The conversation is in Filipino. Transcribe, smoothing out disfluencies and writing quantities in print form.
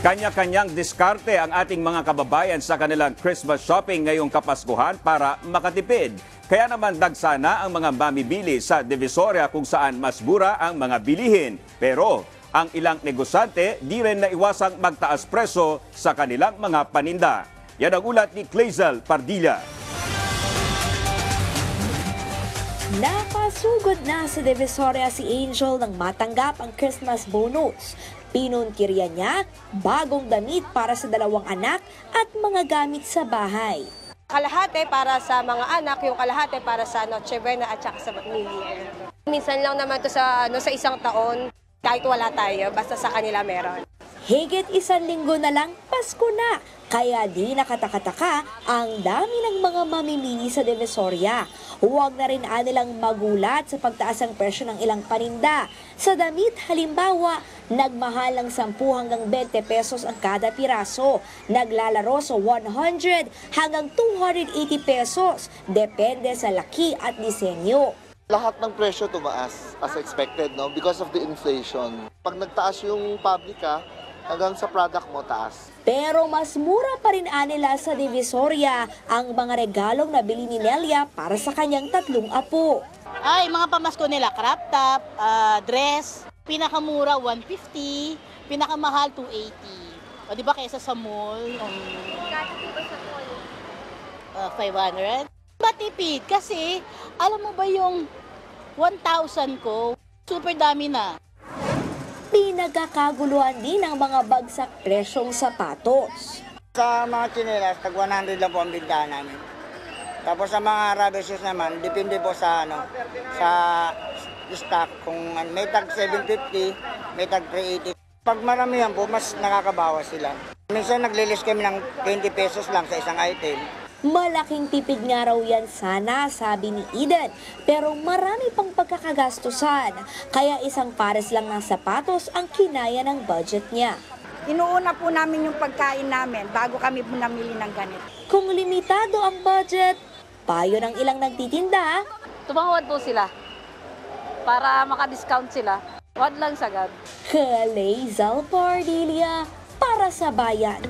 Kanya-kanyang diskarte ang ating mga kababayan sa kanilang Christmas shopping ngayong Kapaskuhan para makatipid. Kaya naman dagsana ang mga mamimili sa Divisoria kung saan mas mura ang mga bilihin. Pero ang ilang negosyante di rin naiwasang magtaas presyo sa kanilang mga paninda. Yan ang ulat ni Clazel Pardilla. Napasugod na sa Divisoria si Angel nang matanggap ang Christmas bonus. Pinunkirya niya bagong damit para sa dalawang anak at mga gamit sa bahay. Kalahati para sa mga anak, yung kalahati para sa Noche Buena at saka sa New Year. Minsan lang naman to sa isang taon, kahit wala tayo, basta sa kanila meron. Higit 1 linggo na lang, Pasko na. Kaya di nakatakataka ang dami ng mga mamimili sa Divisoria. Huwag na rin anilang magulat sa pagtaas ng presyo ng ilang paninda. Sa damit, halimbawa, nagmahal ng 10 hanggang 20 pesos ang kada piraso. Naglalaro sa 100 hanggang 280 pesos. Depende sa laki at disenyo. Lahat ng presyo tumaas as expected, no? Because of the inflation. Pag nagtaas yung pabrika, hanggang sa product mo taas. Pero mas mura pa rin anila sa Divisoria ang mga regalong nabili ni Nelia para sa kanyang 3 apo. Ay, mga pamasko nila, crop top, dress, pinakamura 150, pinakamahal 280. O di ba kaysa sa mall? Magkano po ba sa mall? 500. Matipid kasi alam mo ba yung 1,000 ko, super dami na. Pinagkakaguluhan din ang mga bagsak presyong sapatos. Sa mga tsinelas, tag 100 lang po ang bintahan namin. Tapos sa mga rubber shoes naman, depende po sa sa stock. Kung may tag 750, may tag 380. Pag maramihan po, mas nakakabawas sila. Minsan naglilis kami ng 20 pesos lang sa isang item. Malaking tipid nga raw yan sana, sabi ni Eden. Pero marami pang pagkakagastusan. Kaya isang pares lang ng sapatos ang kinaya ng budget niya. Inuuna po namin yung pagkain namin bago kami po namili ng ganito. Kung limitado ang budget, payo ng ilang nagtitinda. Tumawad po sila para maka-discount sila. Wad lang sagad. Clazel Pardilla para sa bayan.